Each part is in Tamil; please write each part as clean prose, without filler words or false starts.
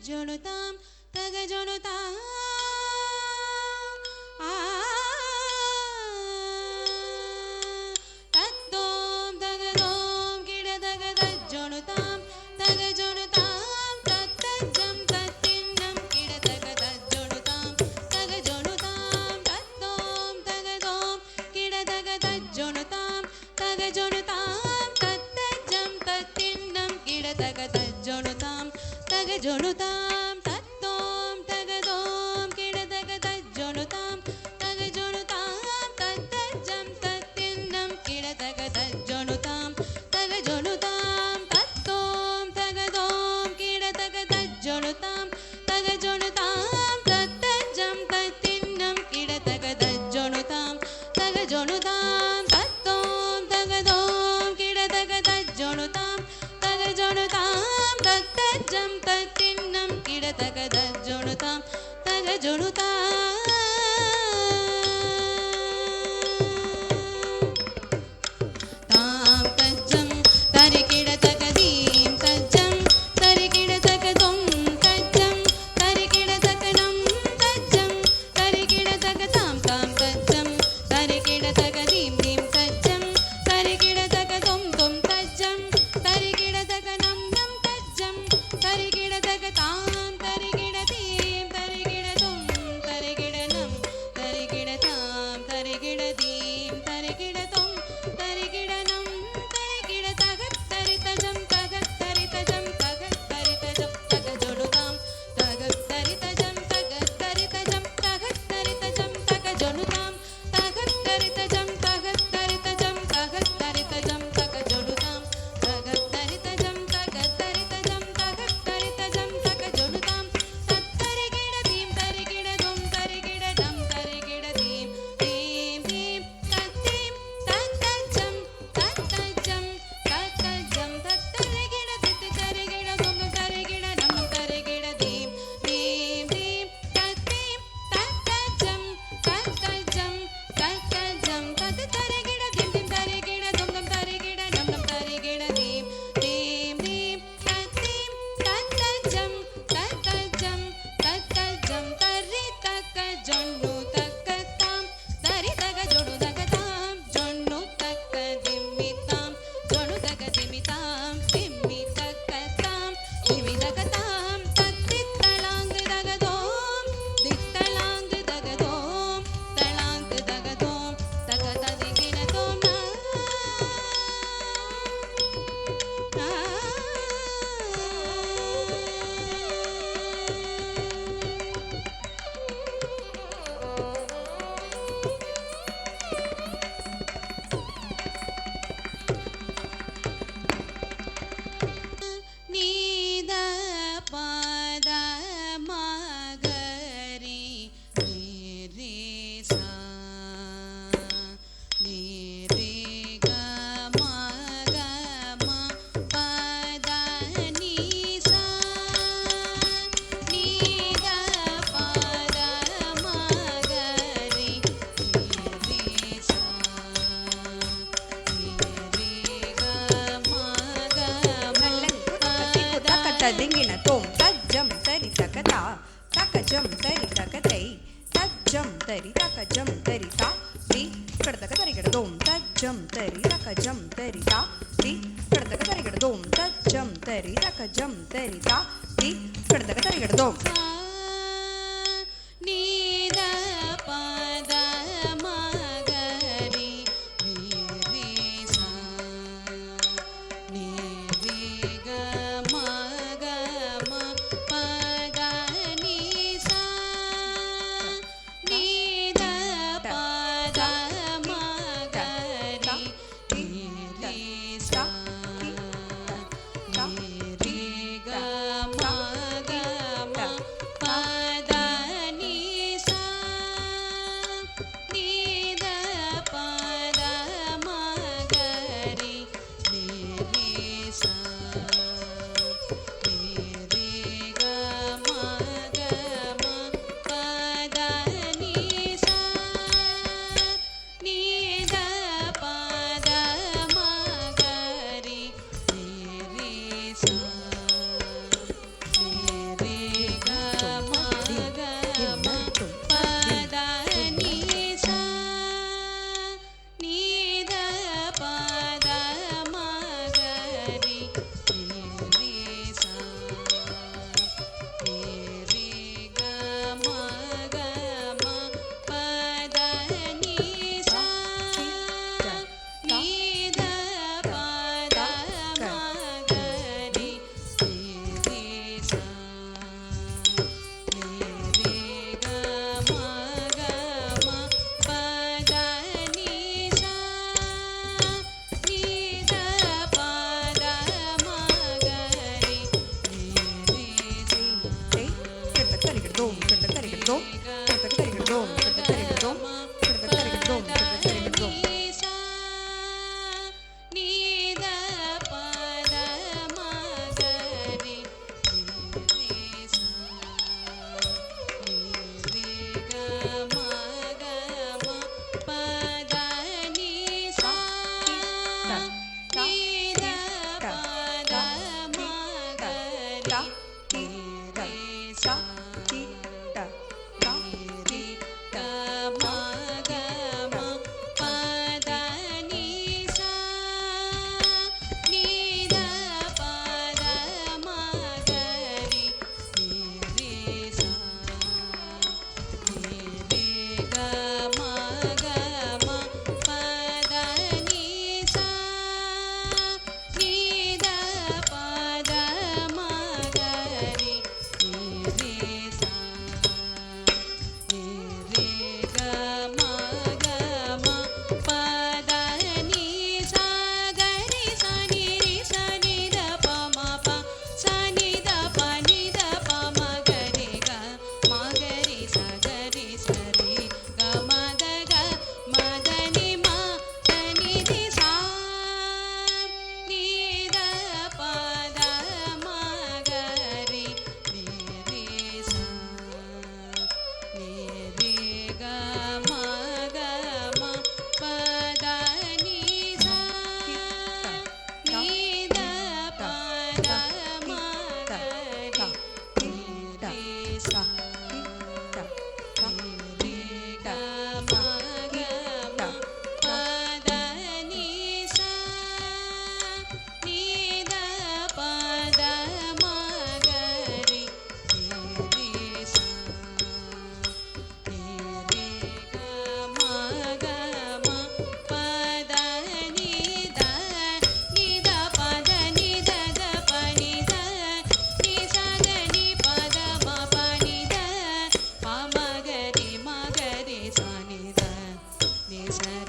தஜ்ஜொனுதாம் தகஜொனுதாம் தத்தோம் தகதோம் கிடதக தஜ்ஜொனுதாம் தகஜொனுதாம் தத்தஜம் தத்தின்னம் கிடதக தஜ்ஜொனுதாம் தகஜொனுதாம் தத்தோம் தகதோம் கிடதக தஜ்ஜொனுதாம் தகஜொனுதாம் தத்தஜம் தத்தின்னம் கிடதக தஜ்ஜொனுதாம் தகஜொனுதாம் தத்தோம் தகதோம் கிடதக தஜ்ஜொனுதாம் தகஜொனுதாம் தத்தஜம் தத்தின்னம் கிடதக தஜ்ஜொனுதாம் தகஜொனுதாம் தத்தோம் தகதோம் கிடதக தஜ்ஜொனுதாம் தகஜொனுதாம் தத்தஜம் தத்தின்னம் கிடதக தஜ்ஜொனுதாம் தகஜொனுதாம் தத்தோம் தகதோம் கிடதக தஜ்ஜொனுதாம் தகஜொனுதாம் தத்தஜம் தத்தின்னம் கிடதக தஜ்ஜொனுதாம் தகஜொனுதாம் தாம் தஜ்ஜம் தரிகிடதகதீம் தஜ்ஜம் தரிகிடதகதொம் தஜ்ஜம் தரிகிடதகனம் தஜ்ஜம் தரிகிடதகதாம் தாம் தஜ்ஜம் தரிகிடதகதீம் தீம் தஜ்ஜம் தரிகிடதகதொம் தொம் தஜ்ஜம் தரிகிடதகனம் நம் தஜ்ஜம் தரிகிடதகதாம் தரிகிடதீம் தரிகிடதொம் தரிகிடனம் தரிகிடதாம் தரிகிடதீம் தரிகிடதொம் தரிகிடனம் தரிகிடதகத் தரிதஜம் தகத் தரிதஜம் தகத் தரிதஜம் தகஜொனுதாம் தகத் தரிதஜம் தகத் தரிதஜம் தகத் தரிதஜம் தகஜொனுதாம் தகத் தரிதஜம் தகத் தரிதஜம் தகத் தரிதஜம் தகஜொனுதாம் தகத் தரிதஜம் தகத் தரிதஜம் தகத் தரிதஜம் தகஜொனுதாம் தத்தரிகிடதீம் தரிகிடதொம் தரிகிடடம் தரிகிடதீம் தீம் தீம் தத்தீம் தத்தஜம் தத்தஜம் தத்தஜம் தத்தரிகிடதித்து தரிகிடதொம் தரிகிடனம் தரிகிடதீம் தீம் தீம் தத்தீம் தத்தஜம் தத்தஜம் தத்தஜம் தத்தரிகிடதிம் தீம் தரிகிடதொம் தரிகிடனம் தரிகிடதீம் தீம் தீம் தத்தீம் தத்தஜம் தத்தஜம் தத்தஜம் தரிதக ஜொன்னு தக்கதாம் தரிதக ஜொடு தகதாம் ஜொன்னு தக்க திம்மிதாம் ஜொடு தக திமிதாம் திம்மி தக்கதாம் திமி தகதாம் தத்தித்தலாங்கு தகதோம் தித்தலாங்கு தகதோம் தலாங்கு தகதோம் தகததிகிடதோம் நீத பத மகரி நீரே சா நீரே க மக ம பத நீ சா நீத பத மகரி நீரே சா நீரே க மக ததிங்கின தோம் தஜ்ஜம் தரி தகதா தகஜம் தரி தகதை தஜ்ஜம் தரி தகஜம் தரி தா தி கடதக தரிகிடதோம் தஜ்ஜம் தரி தகஜம் தரி தா தி கடதக தரிகிடதோம் தஜ்ஜம் தரி தகஜம் தரி தா தி கடதக தரிகிடதோம் நீத பத மகரி நீரே சா நீரே க மக ம பத நீ சா நீத பத மகரி நீரே சா நீரே க மக ம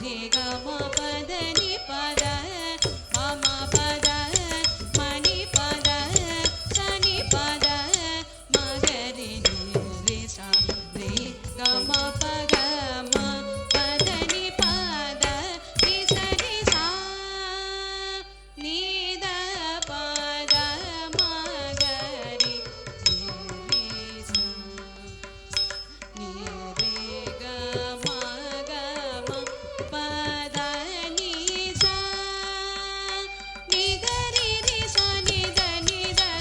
ரி க ம பத நி பத ம ம பத மணி பத சனி பத மகரி நி ரி சா ரி க ம பக ம பத நி பத ரி சரி சா நீ த பத மகரி நி ரி சா நீ ரே க ம க ம பத நி சா நீ க ரி ரி சா நி த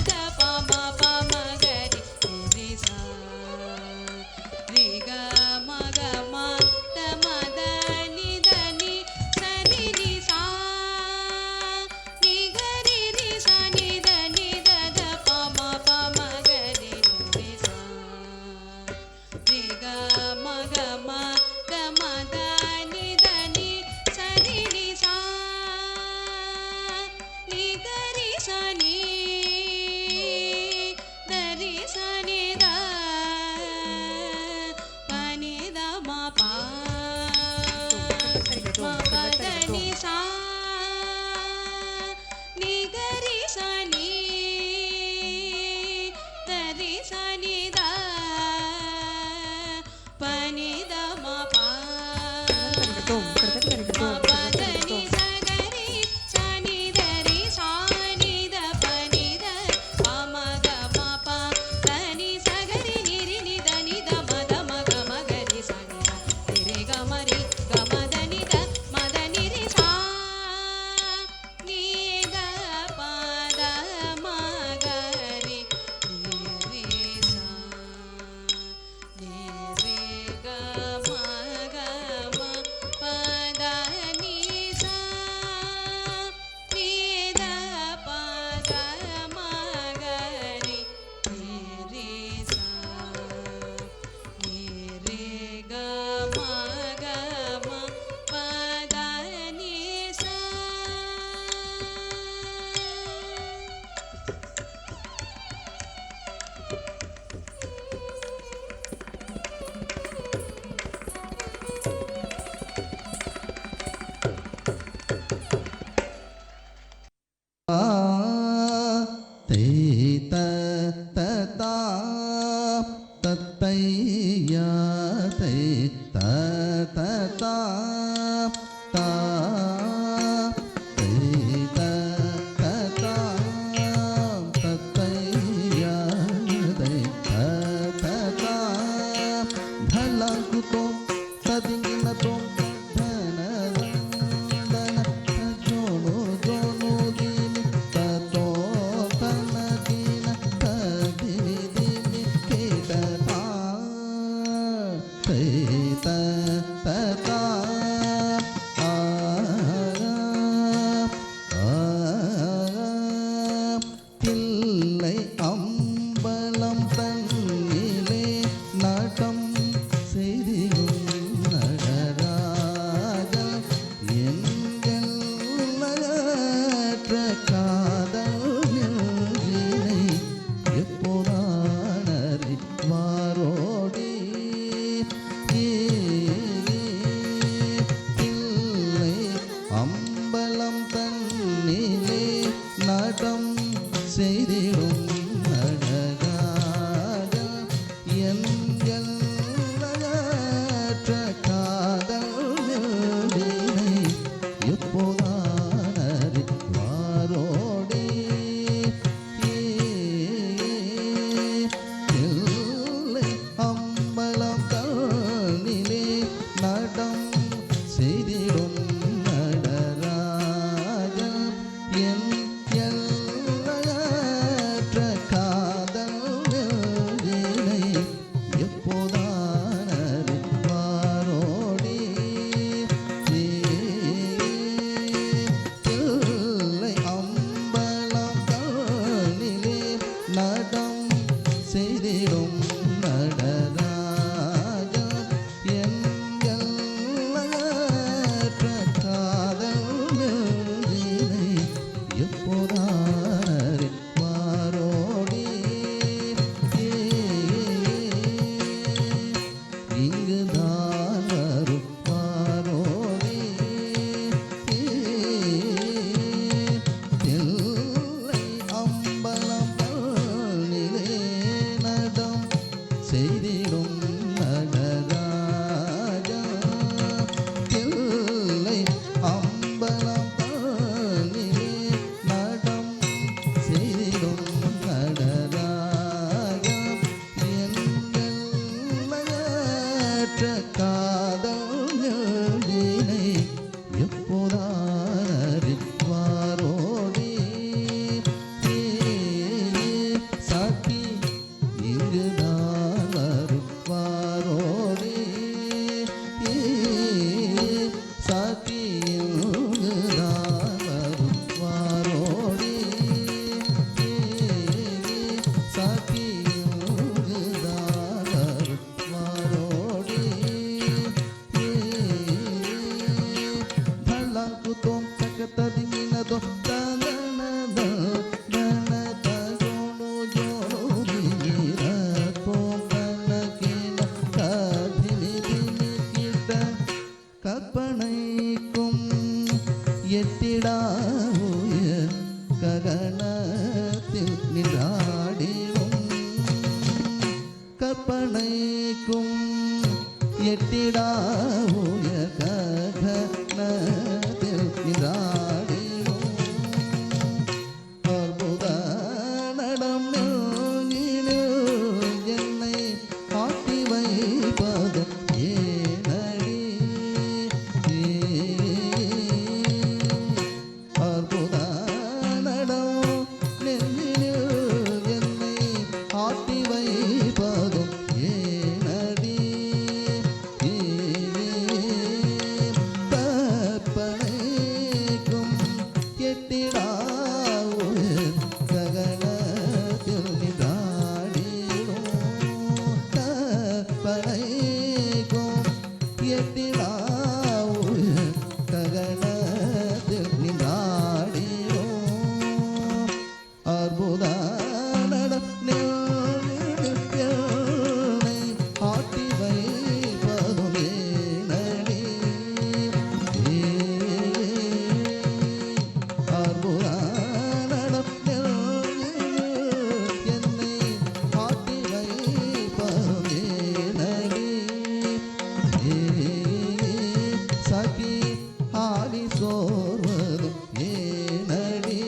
த ப ம ப ம க ரி ரி சா ரி க ம க ம த ம த நி த நி ச நி ரி சா நீ க ரி ரி சா நி த த ப ம ப ம க ரி ரி சா ரி க ம க ம த ம த நி த நி ச ரி ரி சா நீ க ரி சா நீ த ரி சா நி த ப நி த ம ப ம பத நி சா நீ க ரி சா நீ த ரி சா நி த ப நி த ம ப ம பத நி ச க ரி சா நி த ரி சா நி த ப நி த ப ம க ம ப த நி ச க ரி நி ரி நி த நி த ம த ம க ம க ரி சா நி த ரி ரி க ம ரி க ம த நி த ம த நி ரி சா நீ த ப த ம க ரி நி ரி சா நீ ரி க ம க ம ப த நி சா நீ த ப த ம க ரி நி ரி சா நீ ரி க ம க ம ப த நி சா தே த த தா தத்தை யா தை த த தா தா தை த த தா தத்தை யா தை த த தா ढलाकुतो सदिंगिनतो धनदंदन जोनु जोनु दीनि ततो तन दीन तदिनि दीनि केतता तैत तता தில்லை அம்பலம் தன்னிலே நாட்டம் செய்திடும் நடராஜன் எங்கெல்லற்ற காதல் நெஞ்சினை எப்போதானறி வாரோடி தில்லை அம்பலம் தன்னிலே நாட்டம் செய்திடும் நடராஜன் எங்கெல்லற்ற காதல் நெஞ்சினை எப்போதானறி வாரோடி எல்லை அம்பலம் தன்னிலே நடம் செய்திடும் நடராஜன் என் எல்லையற்ற காதல் நெஞ்சினை எப்போதானறி வாரோடி ஆவி சோர்வதும் ஏனடி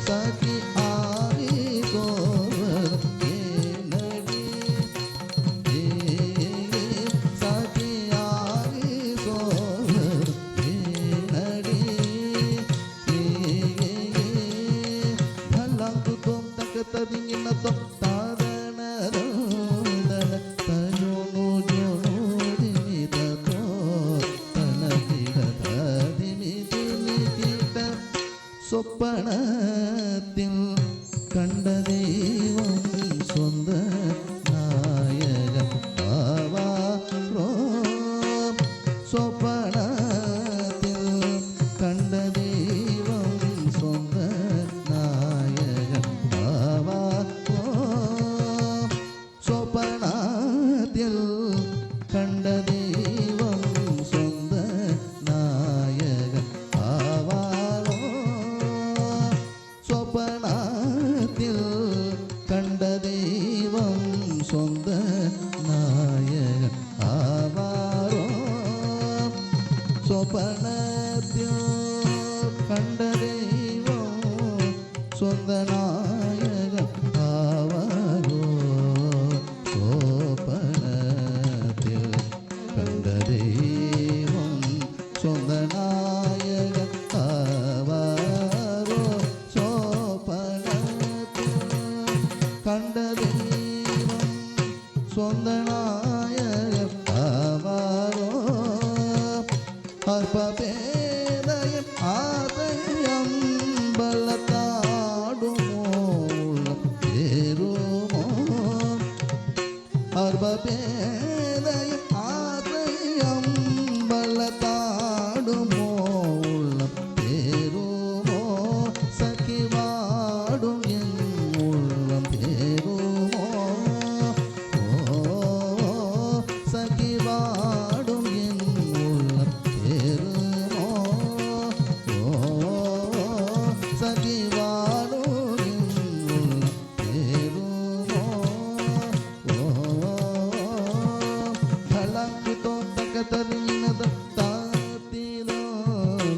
சகி ஆவி சோர்வதும் ஏனடி சகி ஆவி சோர்வதும் ஏனடி பல்லாங்குத்தோம் தக்கத்ததிங்கினத்தோம் சொப்பனத்தில் கண்ட தெய்வம் சொந்த நாயகன் ஆவாரோ சொப்பனத்தில் கண்ட தெய்வம் சொந்த நாயகன் ஆவாரோ சொப்பனத்தில் கண்ட தெய்வம் சொந்த நாயகன் ஆவாரோ சொப்பனத்தில் கண்ட தெய்வம் சொந்த நாயகன் ஆவாரோ சொப்பனத்தில் கண்ட தெய்வம் சொந்த நாயகன் ஆவாரோ சொப்பனத்தில் கண்ட தெய்வம் சொந்த நாயகன் ஆவாரோ கண்ட தெய்வம் சொந்த நாயகன் ஆவாரோ அற்ப பேதையும் ஆதையம் பலத்தாடுமோ உள்ளம் தேருமோ அற்ப பேதையும் ஆதையம் பலத்தாடுமோ உள்ளம் தேருமோ சகி வாடும் என் உள்ளம் தேருமோ சகி வாடும் என் உள்ளம் தேருமோ சகி வாடும் என் உள்ளம் தேருமோ கலங்கு தோட்டக்க தருவினத தாத்திலோ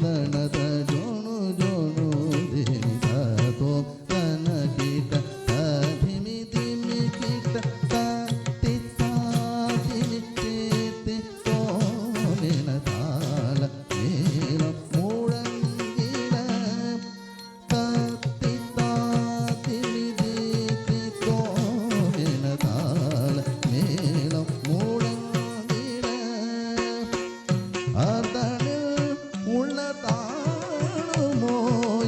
நனத ஜோனு ஜோனு தேவி தாத்தோ கனகிட்ட திமி திமி கிட்ட தாத்தி தாத்திமி கேத்தி தோனின தாள மேலம் மூடங்கிட தாத்தி தாத்திமி தேத்தி தோனின தாள மேலம் மூடங்கிட அர்த்தனில் உள்ள தாழுமோ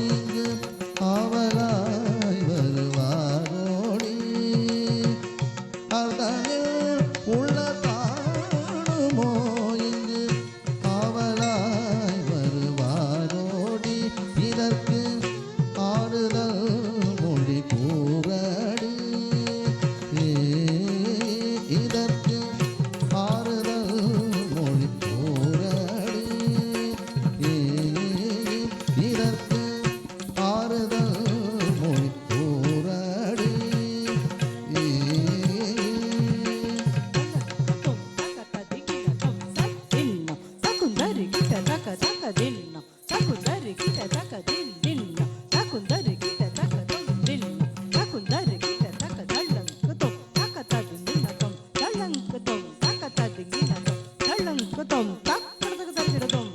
இங்கு அவளாய் வருவாரோடி அர்த்தனில் உள்ள தாழுமோ இங்கு அவளாய் வருவாரோடி இதற்கு ஆறுதல் மொழி கூறடி இதற்கு ஆறுதல் மொழி கூறடி இதற்கு ஆறுதல் மொழி கூறடி சகுந்தரி கிட்ட தக்க தக்க தின்ன சகுந்தரி கிட்ட தக்க தின்ன சகுந்தரி கிட்ட தக்க தின்ன சகுந்தரி கிட்ட தக்க தள்ளங்குதோம் தக்க ததிங்கினதோம் தள்ளங்குதோம் தக்க ததிங்கினதோம் தள்ளங்குதோம் தக்க ததிங்கினதோம்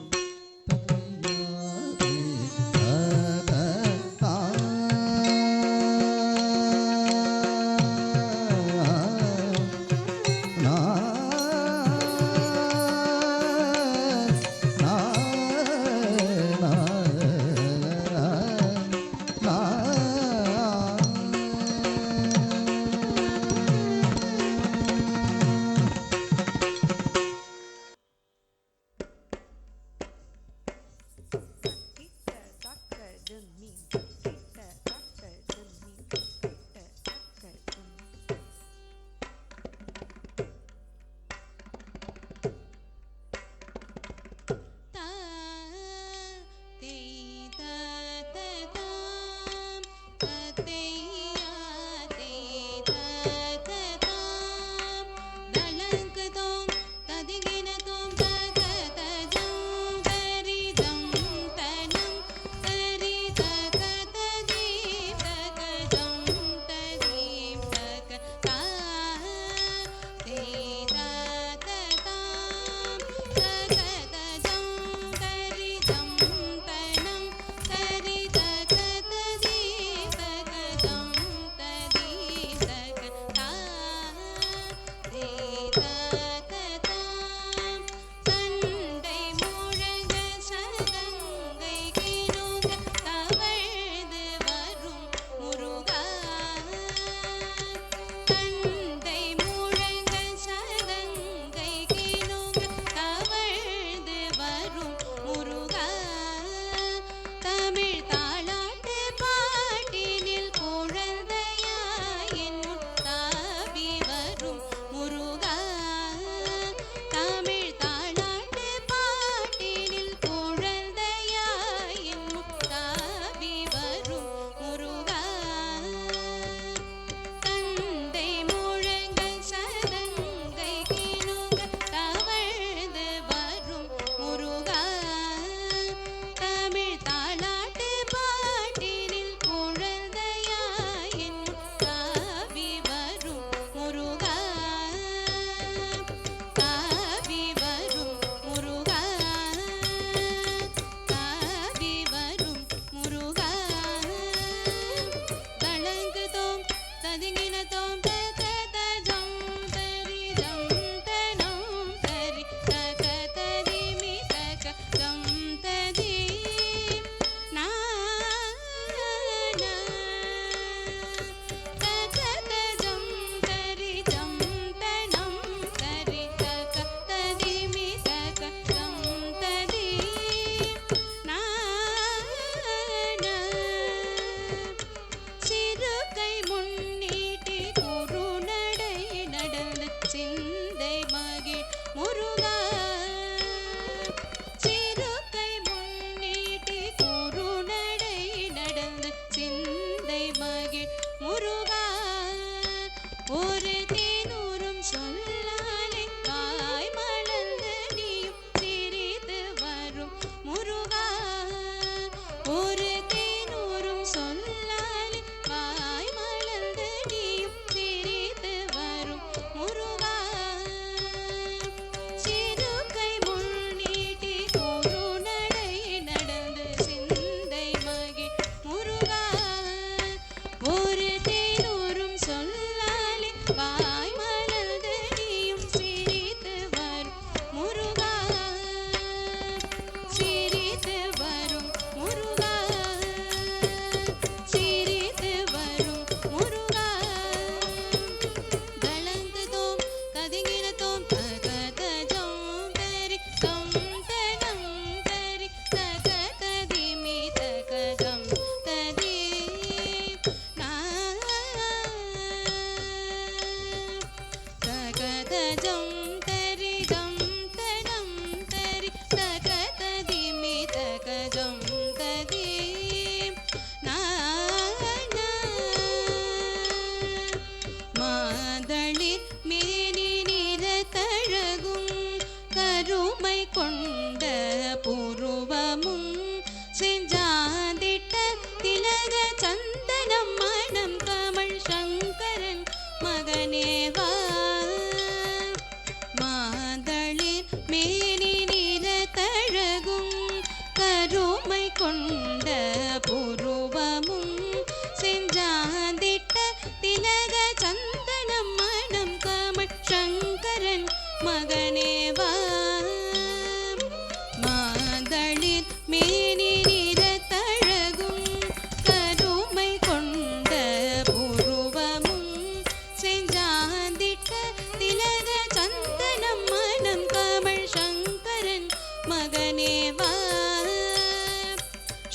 மகனே வா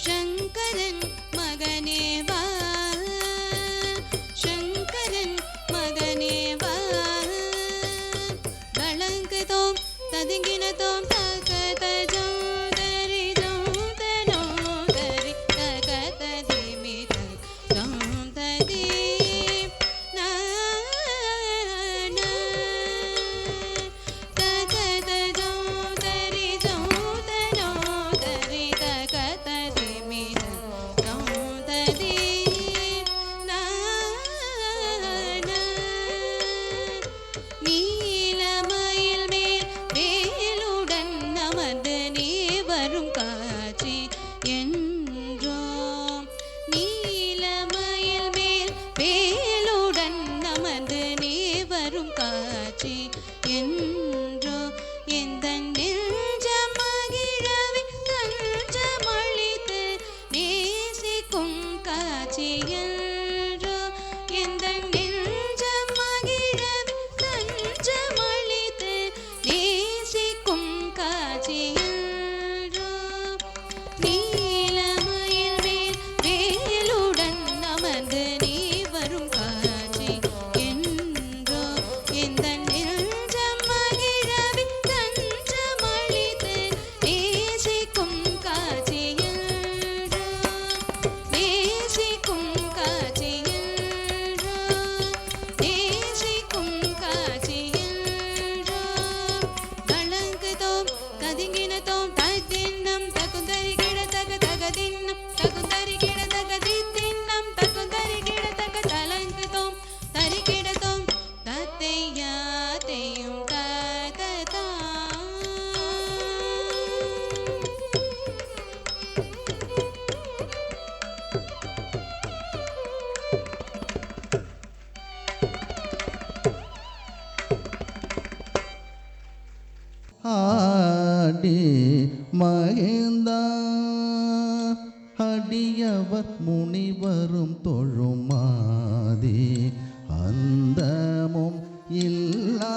சங்கரன் மகனே வா சங்கரன் மகனே வா வழங்குதோம் ததுங்கினதோம் தகதஜம் தரிதம் தனோம் தரி தகததிமித தம் ததி நா நா தகதஜம் தரிதம் தனோம் தரி தகததிமித தம் ததி நா நா நீலமயில் மேல் வேலுடன் நமது நீ வரும் காட்சி என்றோம் நீலமயில் மேல் வேலுடன் நமது நீ வரும் காட்சி என்றோ எந்த நெஞ்ச மகிழவி தஞ்சமளித்து நேசிக்கும் காட்சி என்றோ எந்த நெஞ்ச மகிழவி தஞ்சமளித்து நேசிக்கும் காட்சி என்றோ நீலமயில் மேல் வேலுடன் நமது நீ வரும் காட்சி என்றோ எந்த நெஞ்ச மகிழவி தஞ்சமளித்து நேசிக்கும் காட்சி என்றோ நேசிக்கும் காட்சி என்றோ நேசிக்கும் காட்சி என்றோ வழங்குதோம் ததுங்கினதோம் ததின்னம் தகுந்தரி கிடதக தகதின்னம் தகுந்தரி கிடதக தித்தின்னம் தகுந்தரி கிடதக தலங்குதோம் தரி கிடதோம் தத்தையாத்தையும் தததா ஆடி மகிழ்ந்தா அடியவர் முனிவரும் தொழுமாதி அந்தமும் இல்லா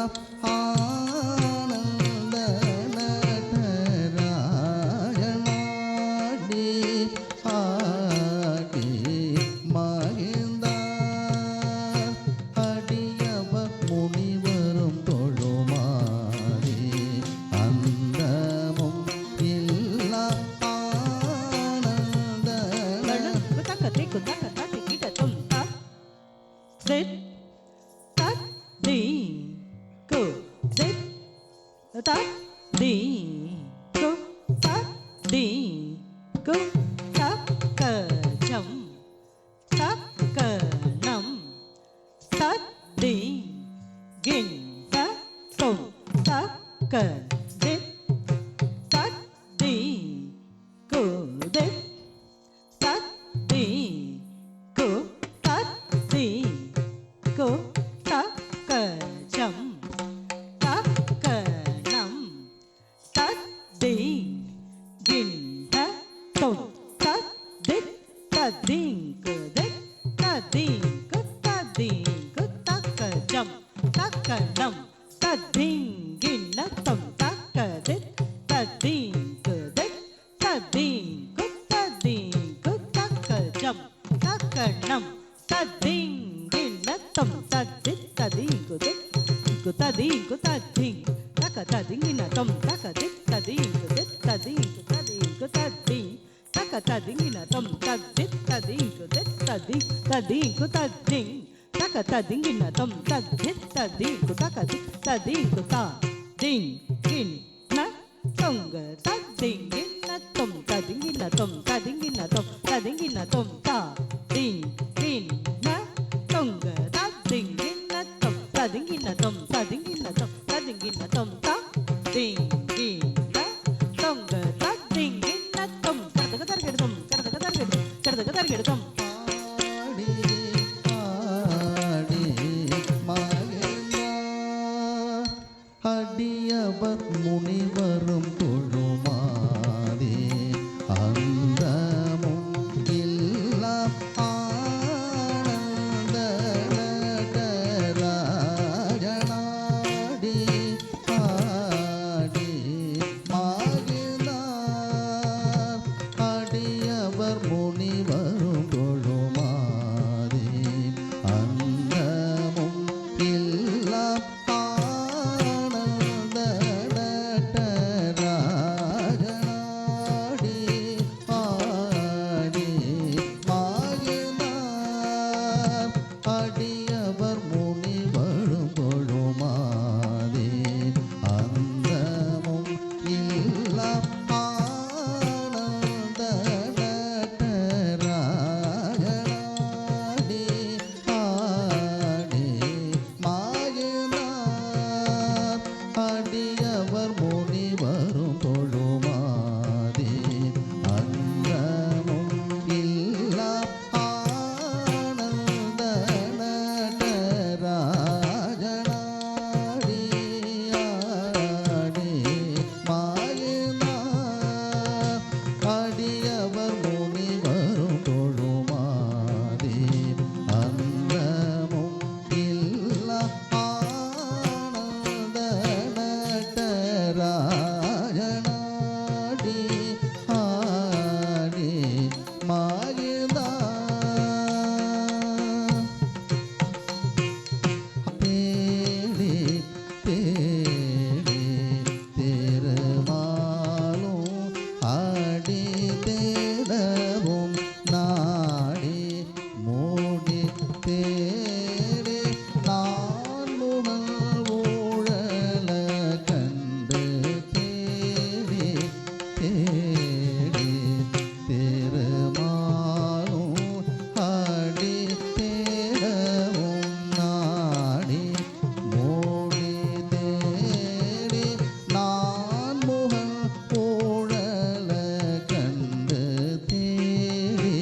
ஆனந்த நடராஜனாடி ஆடி மகிழ்ந்தா அடியவர் முனிவரும் தொழுமாதி அந்தமும் இல்லா ஆனந்த குதக்கத்தை குதக்கத்தை கிடத்தும் தா செட் தத் தி கு செட் தத் தி கு தத் தி கு தக்கஜம் தக்கனம் தத் தி கின் தத்தும் தக்க தித் தத் தி கு தித் தத்தி கு தத்தி கு தக்கஜம் தக்கனம் தத்தி கிண்ட தொம் தத்தித் ததிங்கு தித் ததிங்கு ததிங்கு தக்கஜம் தக்கனம் ததிங்கிண்ண தொம் தக்கதித் ததிங்கு தித் ததிங்கு ததிங்கு தக்கஜம் தக்கணம் ததிங்கிண்ணத்தம் தத்தித் ததிங்கு தித் ததிங்கு ததிங் தக்க ததிங்கிண்ணத்தம் தக்கதித் ததிங்கு தித் ததிங்கு ததிங்கு ததிங் தக்க ததிங்கிண்ணத்தம் தத்தித் ததிங்கு தித் ததிங்கு ததிங் தக்க ததிங்கிண்ணத்தம் தத்தித் ததிங்கு தக்கதித் ததிங்கு தா திங் கின் ந தொங்க ததிங்கிண்ணத்தம் ததிங்கிண்ணத்தம் ததிங்கிண்ணத்தம் ததிங்கிண்ணத்தம் தா திங் கின் ந தொங்க ததிங்கிண்ணத்தம் ததிங்கிண்ணத்தம் ததிங்கிண்ணத்தம் ததிங்கிண்ணத்தம் தா திங் கின் ந தொங்க ததிங்கிண்ணத்தம் கடதக தர்கெடுதம் கடதக தர்கெடுதம் கடதக தர்கெடுதம் ஆடி ஆடி மகிழ்ந்தா அடியவர் முனிவரும் தொழுமாதே அந்தமும் இல்லா ஆனந்த நடராஜனாடி ஆடி ஆடி ஆடி மகிழ்ந்தார் தேடி தேடி திருமாலும் ஆடி தேடவும் நாடி மூடி தேடி நான் முகல் ஊழல கண்டு தேடி தேடி திருமாலும் ஆடி தேடவும் நாடி மூடி தேடி நான் முகல் ஊழல கண்டு தேடி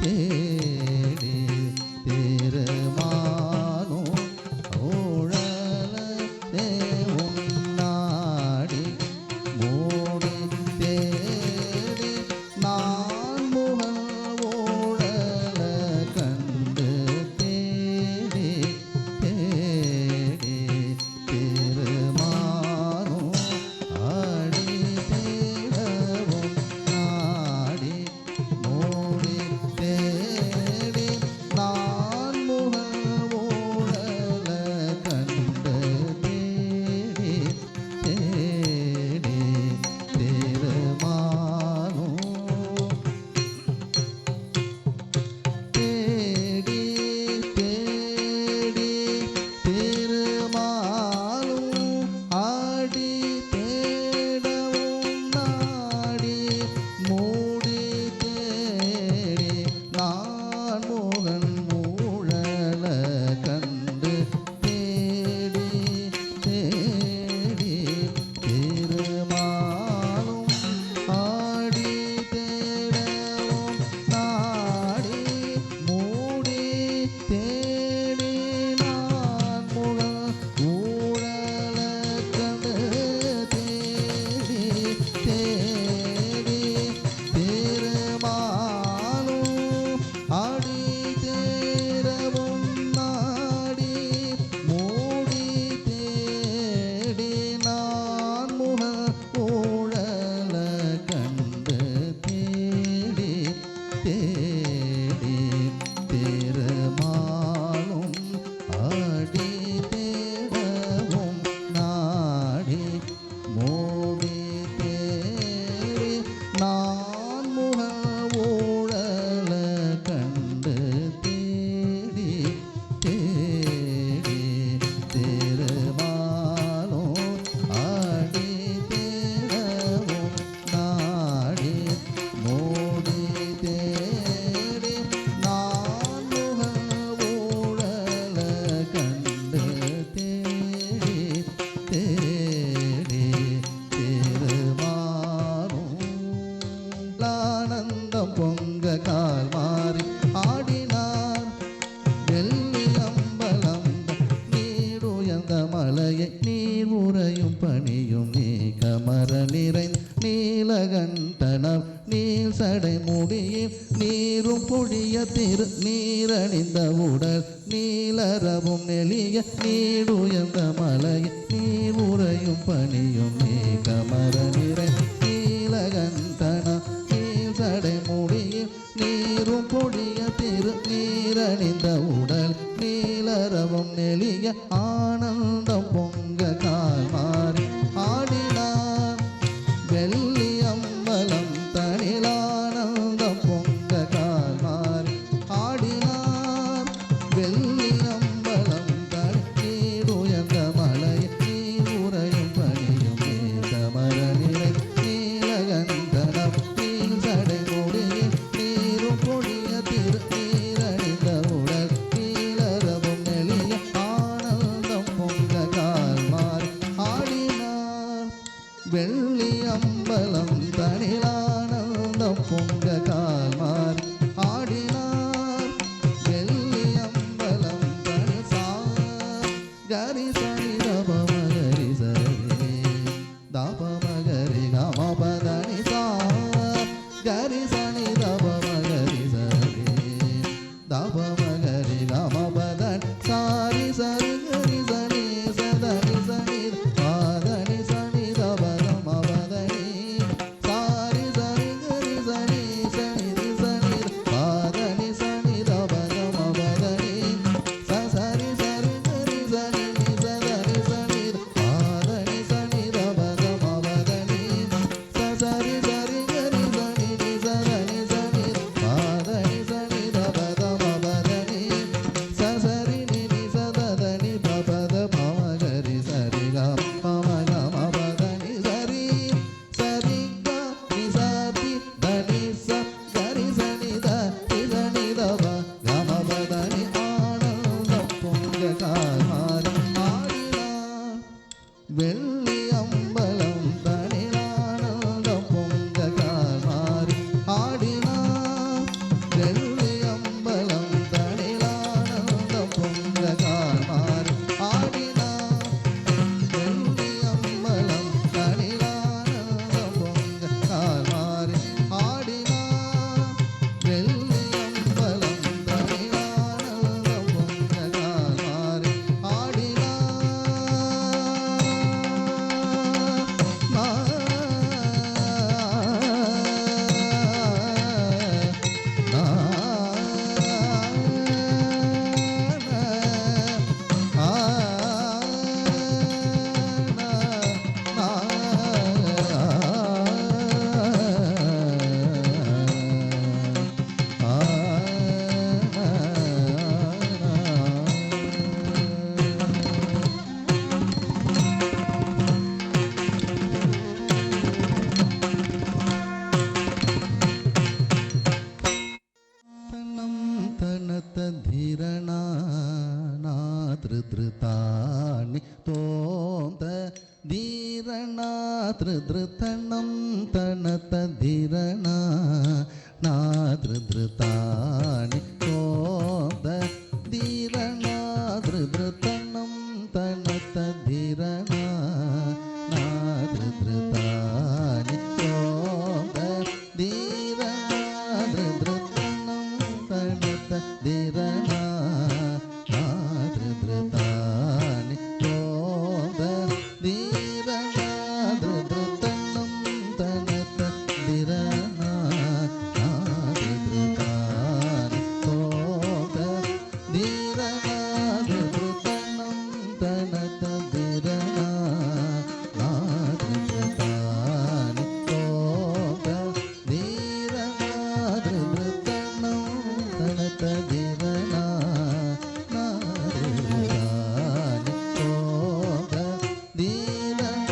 தேடி திருமாலும் ஊழல தேவும் நாடி மூடி தேடி நான் முகல் ஊழல கண்டு தேடி தேடி திருமாலும் ஆடி தேடவும் நாடி மூடி தேடி நான் முகல் ஊழல கண்டு தேடி தேடி திருமாலும் தேடி தேடி திருமாலும் ஆடி தேடவும் நாடி மூடி தேடி நான் முகன் ஊழல கண்டு தேடி தேடி திருமாலும் ஆடி தேடவும் நாடி மூடி தேடி நான் முகல் ஊழல கண்டு தேடி தேடி திருமாலும் ஆடி தேடவும் நாடி மூடி தேடி நான் முகல் ஊழல கண்டு தேடி தேடி திருமாலும் ஆடி தேடவும் நாடி மூடி தேடி நான் முகல் ஊழல கண்டு தேடி தேடி திருமாலும் ஆடி தேடவும் நாடி மூடி தேடி நான் முகல் ஊழல கண்டு தேடி தேடி திருமாலும் ஆனந்தம் பொங்க கால் மாறி ஆடினார் வெள்ளி அம்பலம் நீருயர்ந்த மலையை நீர் உறையும் பணியும் நீ கமர நிறைந்த நீலகண்டனம் நீல் சடை முடியில் நீரும் பொழிய திரு நீரணிந்த உடல் நீலரவும் நெளிய நீடுயர்ந்த மலையை நீர் உறையும் பணியும் நீ கமர நிறைந்த நீலகண்டனம் நீல் சடை முடியில் நீரும் பொழிய திரு நீரணிந்த உடல் நீலரவும் நெளிய ஆனந்தம் பொங்க கால் மாறி ஆடினார் வெள்ளி அம்பலம் தனிலானந்தம் பொங்க கால் மாறி ஆடினார் வெள்ளி அம்பலம் தண்ணீருயர்ந்த மலை நீர் உறையும் பணியும் கமர நிறை நீலகண்டனம் நீல் சடை முடியில் நீரும் பொழிய திரு நீரணிந்த உடல் நீலரவும் நெளிய ஆனந்தம் ತನತ ಧಿರಣ ನಾದೃತಾಣಿ ಕೋದ ಧಿರಣ ಧೃತನಂ ತನತ ಧಿರಣ ನಾದೃತಾಣಿ ಕೋದ ಧಿರಣ ಧೃತನಂ ತನತ ಧಿರಣ ನಾದೃತಾಣಿ ಕೋದ ಧಿರಣ ಧೃತನಂ ತನತ ಧಿರಣ ನಾದೃತಾಣಿ ಕೋದ ಧಿರಣ ಧೃತನಂ ತನತ ಧಿರಣ ನಾದೃತಾಣಿ ಕೋದ ಧಿರಣ ಧೃತನಂ ತನತ ಧಿರಣ ನಾದೃತಾಣಿ ಕೋದ ಧಿರಣ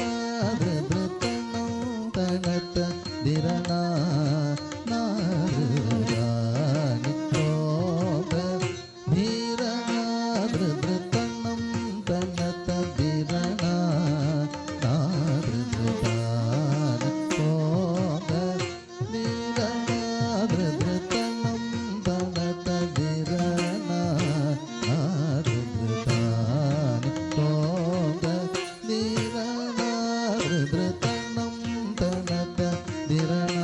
ಧೃತನಂ ತನತ ಧಿರಣ ನಾದೃತಾಣಿ ಕೋದ ಧಿರಣ ಧೃತನಂ ತನತ ಧಿರಣ ನಾದೃತಾಣಿ ಕೋದ ಧಿರಣ ಧೃತನಂ ತನತ ಧಿರಣ ನಾದೃತಾಣಿ ಕೋದ ಧಿರಣ ಧೃತನಂ ತನತ ಧಿರಣ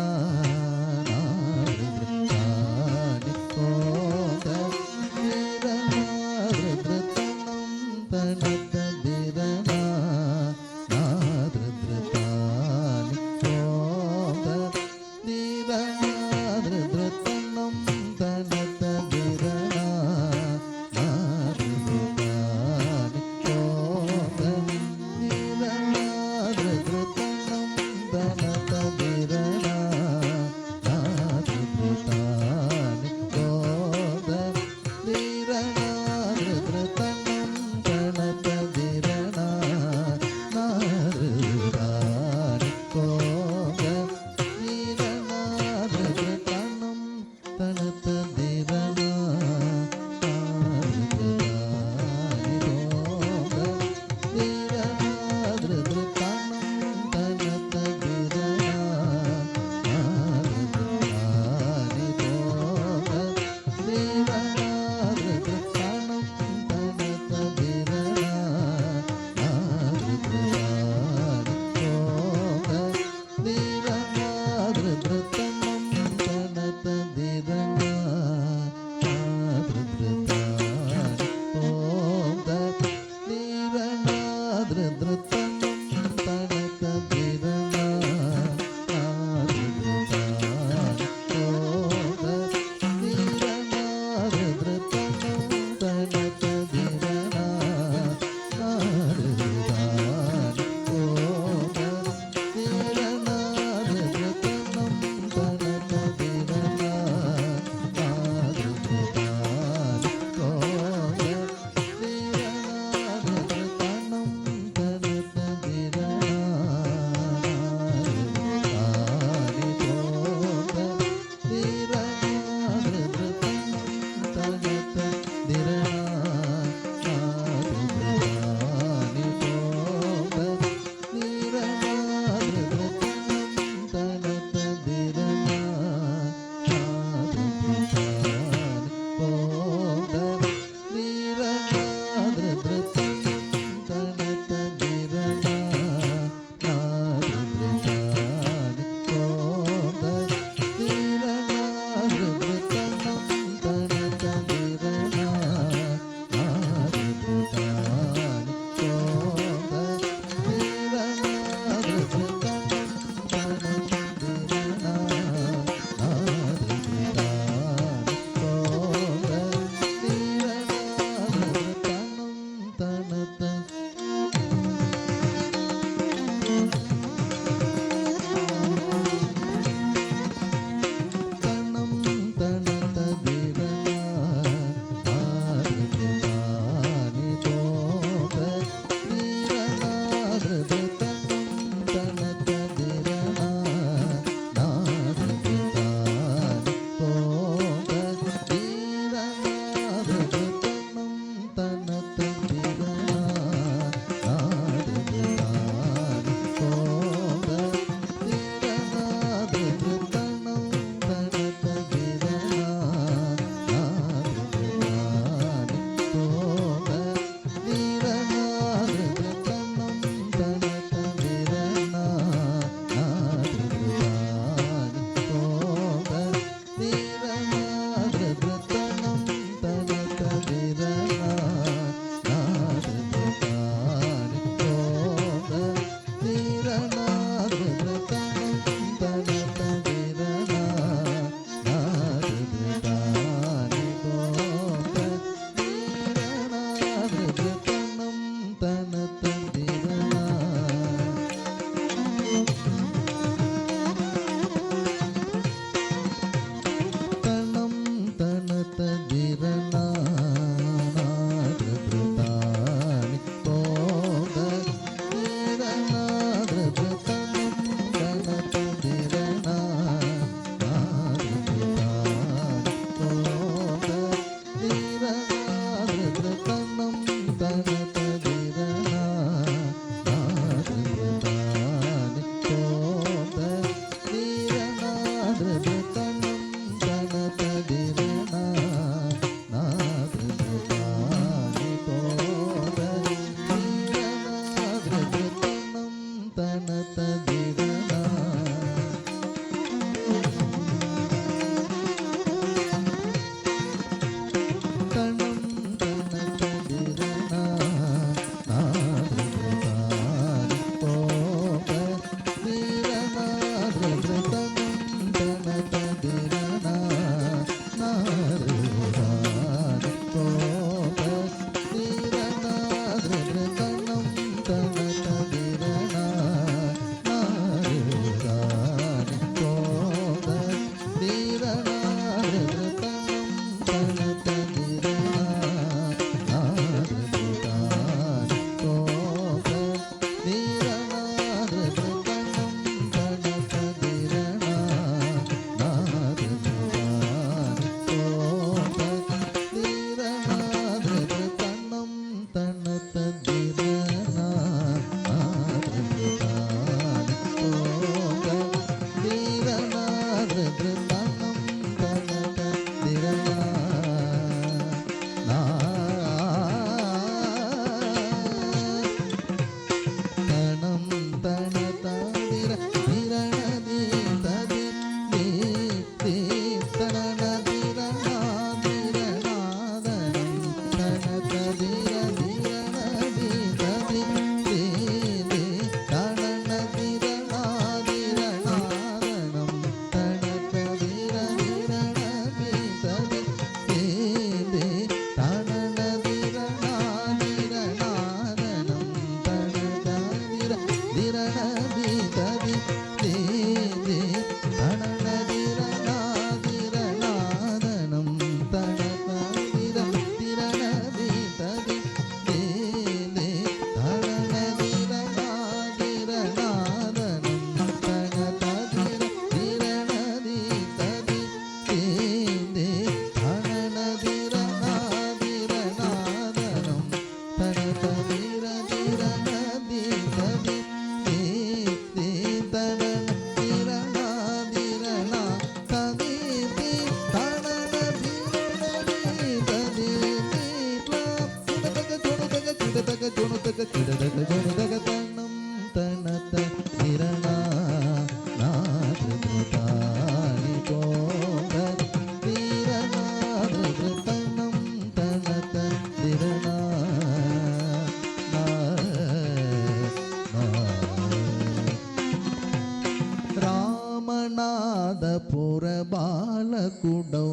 रामनाथपुरबालकुडौ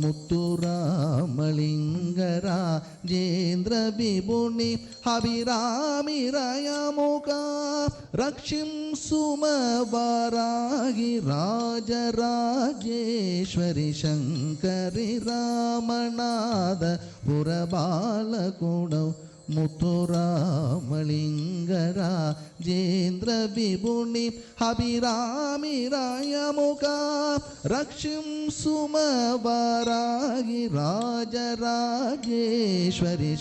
मुत्तुरामलिङ्गराजेन्द्र विभुनि अभिरामिरयमुका रक्षिं सुमवराहि राजराजेश्वरि शङ्करि रामनाथपुरबालकुडौ मुत्तुरामलिङ्गराजेन्द्र विभुनि अभिरामिरयमुका रक्षिं सुमवराहि राजराजेश्वरि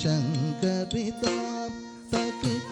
शङ्करि तकिट